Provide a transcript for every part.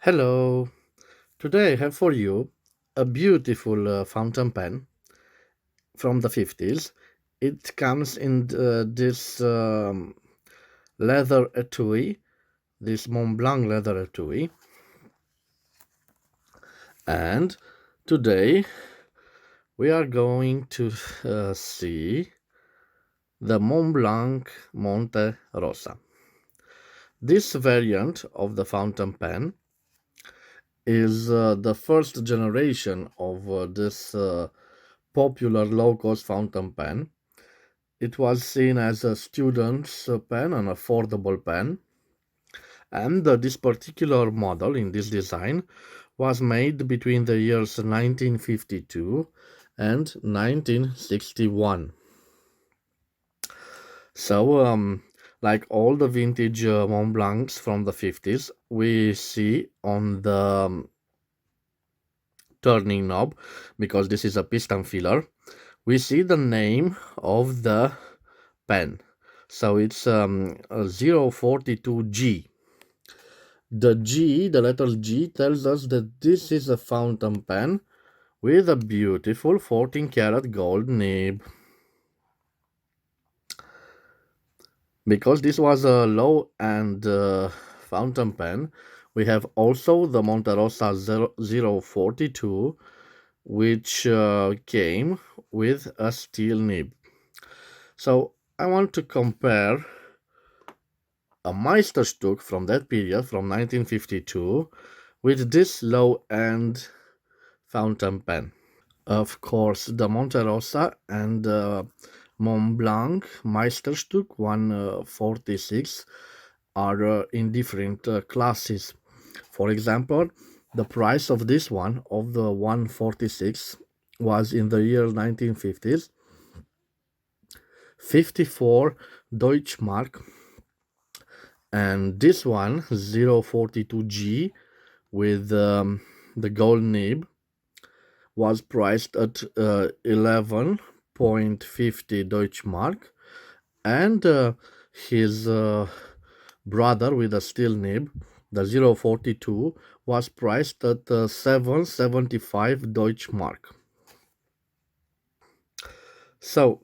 Hello. Today I have for you a beautiful fountain pen from the 50s. It comes in this leather etui, this Montblanc leather etui. And today we are going to see the Montblanc Monte Rosa. This variant of the fountain pen is the first generation of this popular low-cost fountain pen. It was seen as a student's pen, an affordable pen, and this particular model in this design was made between the years 1952 and 1961. So, like all the vintage Montblancs from the 50s, we see on the turning knob, because this is a piston filler, we see the name of the pen. So it's 042G. The letter G tells us that this is a fountain pen with a beautiful 14 karat gold nib. Because this was a low-end fountain pen, we have also the Monte Rosa 042, which came with a steel nib. So I want to compare a Meisterstück from that period, from 1952, with this low-end fountain pen. Of course, the Monte Rosa and Montblanc Meisterstück 146 are in different classes. For example, the price of this one, of the 146, was in the year 1950s 54 Deutschmark, and this one 042G with the gold nib was priced at 11.50 Deutschmark, and his brother with a steel nib, the 042, was priced at 7.75 Deutschmark. So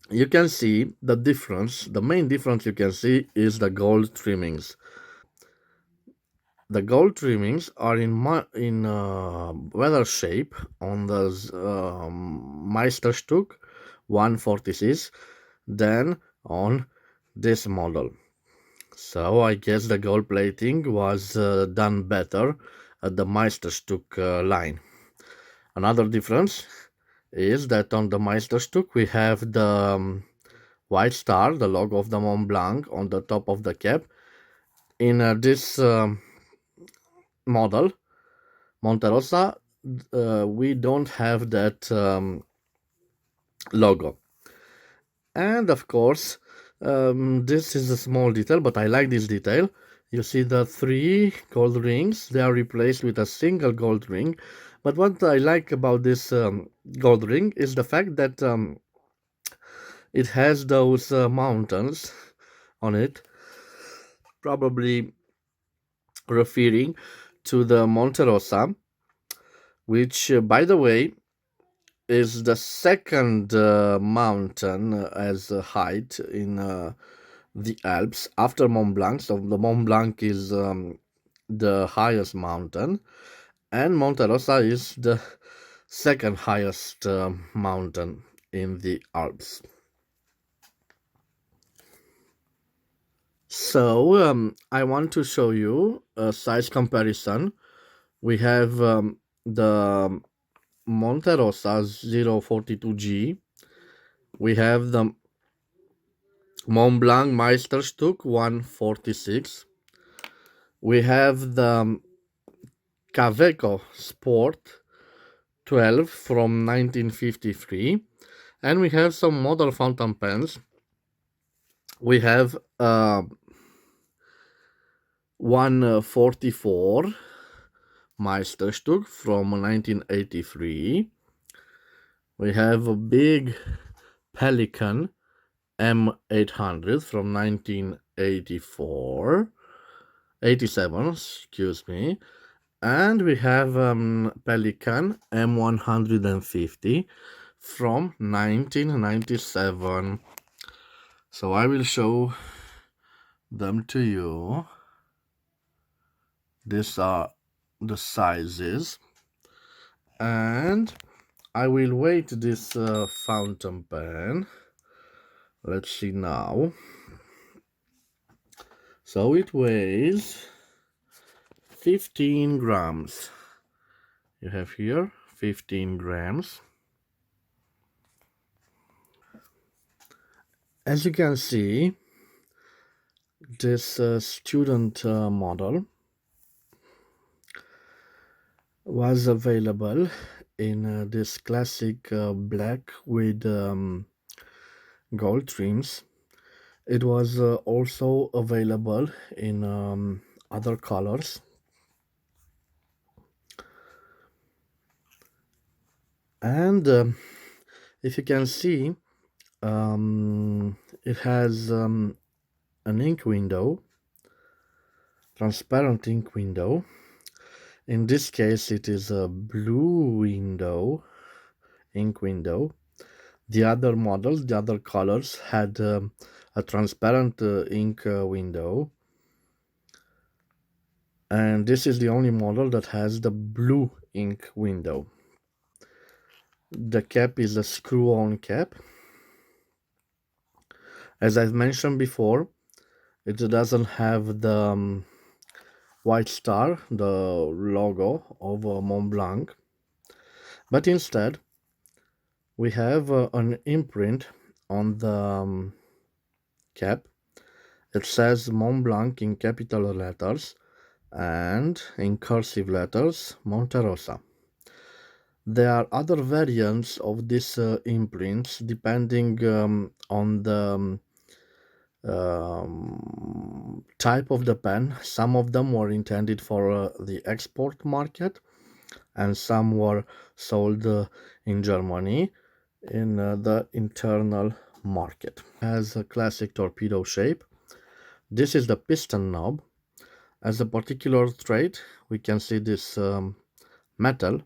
you can see the difference. The main difference you can see is the gold trimmings. The gold trimmings are in weather shape on the Meisterstück 146 than on this model. So I guess the gold plating was done better at the Meisterstück line. Another difference is that on the Meisterstück we have the white star, the logo of the Mont Blanc, on the top of the cap. In this model, Monte Rosa, we don't have that logo. And of course, this is a small detail, but I like this detail. You see the 3 gold rings, they are replaced with a single gold ring. But what I like about this gold ring is the fact that it has those mountains on it, probably referring to the Monte Rosa, which, by the way, is the second mountain as a height in the Alps after Mont Blanc. So the Mont Blanc is the highest mountain, and Monte Rosa is the second highest mountain in the Alps. So I want to show you a size comparison. We have the Monte Rosa 042G. We have the Montblanc Meisterstück 146. We have the Caveco Sport 12 from 1953. And we have some model fountain pens. We have 144 Meisterstück from 1983. We have a big Pelican M800 from 1984. 87, excuse me. And we have Pelican M150 from 1997. So I will show them to you. These are the sizes. And I will weight this fountain pen. Let's see now. So it weighs 15 grams. You have here 15 grams. As you can see, this student model was available in this classic black with gold trims. It was also available in other colors. And if you can see, it has an ink window, transparent ink window. In this case, it is a blue window, ink window. The other models, the other colors had a transparent ink window. And this is the only model that has the blue ink window. The cap is a screw-on cap. As I've mentioned before, it doesn't have the white star, the logo of Montblanc, but instead we have an imprint on the cap. It says Montblanc in capital letters and in cursive letters Monte Rosa. There are other variants of these imprints depending on the type of the pen. Some of them were intended for the export market, and some were sold in Germany in the internal market. It has a classic torpedo shape. This is the piston knob. As a particular trait, we can see this metal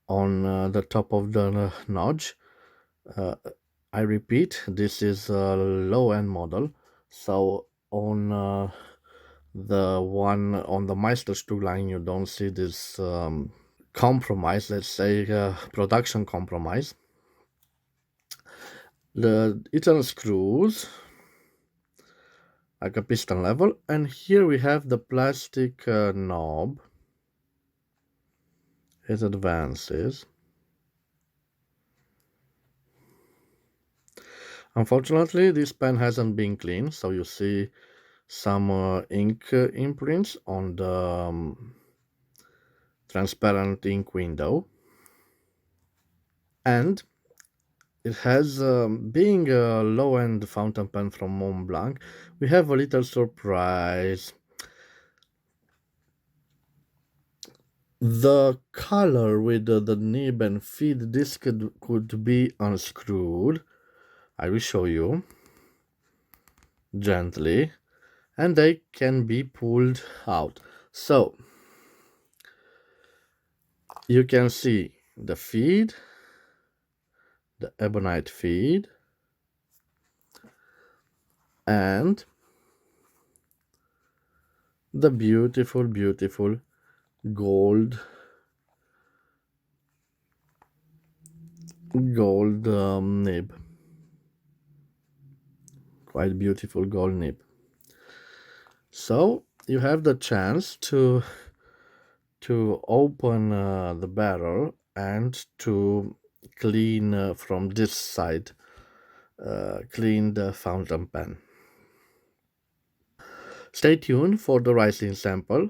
on the top of the notch. I repeat, this is a low-end model, so on the one on the Meisterstück line you don't see this compromise, let's say production compromise. The internal screws like a piston level, and here we have the plastic knob. It advances. Unfortunately, this pen hasn't been cleaned, so you see some ink imprints on the transparent ink window. And it has, being a low-end fountain pen from Montblanc, we have a little surprise. The color with the nib and feed, this could be unscrewed. I will show you gently, and they can be pulled out. So you can see the feed, the ebonite feed, and the beautiful, beautiful gold nib. Quite beautiful gold nib. So you have the chance to open the barrel and to clean from this side, clean the fountain pen. Stay tuned for the writing sample.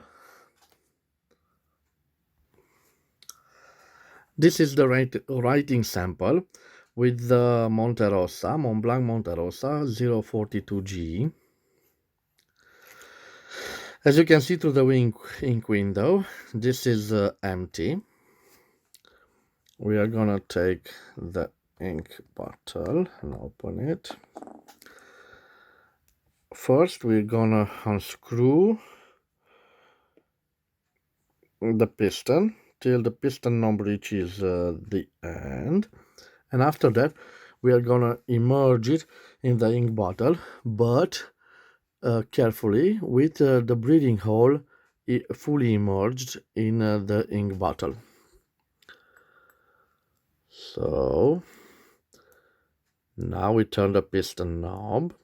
This is the writing sample with the Monte Rosa, Montblanc Monte Rosa 042G. As you can see through the ink window, this is empty. We are gonna take the ink bottle and open it. First, we're gonna unscrew the piston till the piston knob reaches the end, and after that we are gonna immerse it in the ink bottle, but carefully with the breathing hole fully immersed in the ink bottle. So now we turn the piston knob,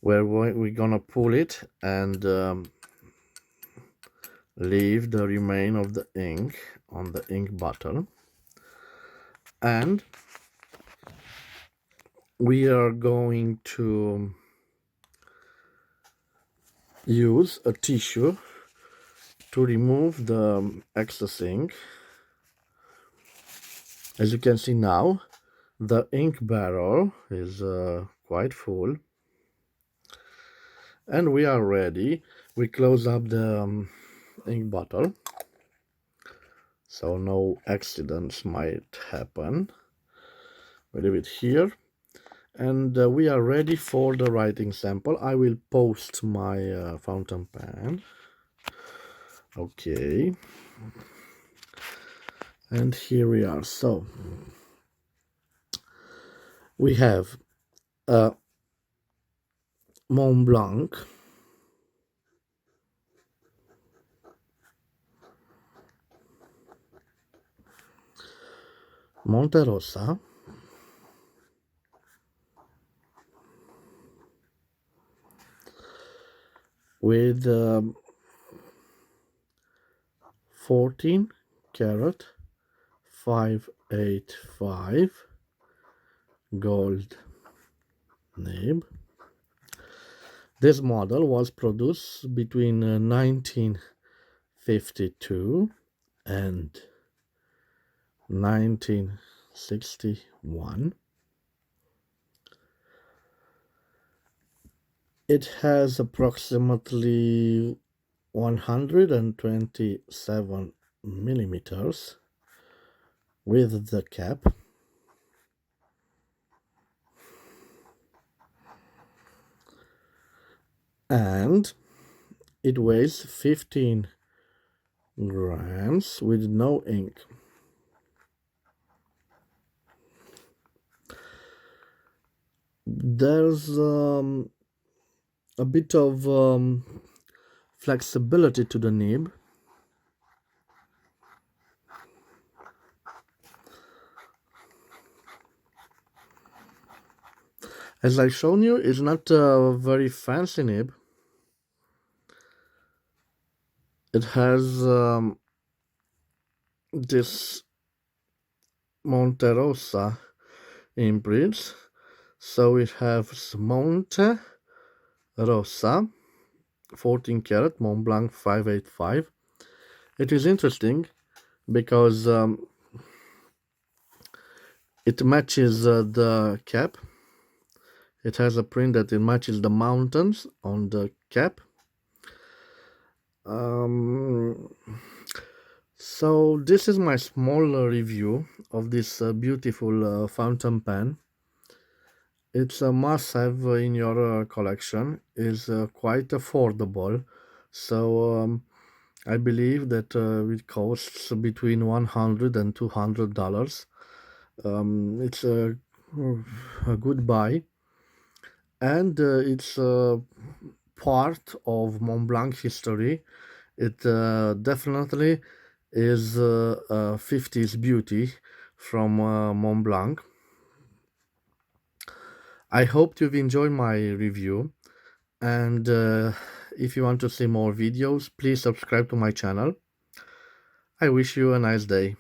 where we're gonna pull it and leave the remain of the ink on the ink bottle, and we are going to use a tissue to remove the excess ink. As you can see now, the ink barrel is quite full, and we are ready. We close up the ink bottle so no accidents might happen. We leave it here, and we are ready for the writing sample. I will post my fountain pen. Okay, and here we are. So we have a Montblanc Monte Rosa with 14 karat 585 gold nib. This model was produced between 1952 and 1961. It has approximately 127 millimeters with the cap, and it weighs 15 grams with no ink. There's a bit of flexibility to the nib. As I've shown you, it's not a very fancy nib. It has this Monte Rosa imprints. So it has Monte Rosa 14 karat Montblanc 585. It is interesting because it matches the cap. It has a print that it matches the mountains on the cap. So this is my small review of this beautiful fountain pen. It's a must-have in your collection. It's quite affordable, so I believe that it costs between $100 and $200. It's a good buy, and it's part of Montblanc history. It definitely is a 50s beauty from Montblanc. I hope you've enjoyed my review, and if you want to see more videos, please subscribe to my channel. I wish you a nice day.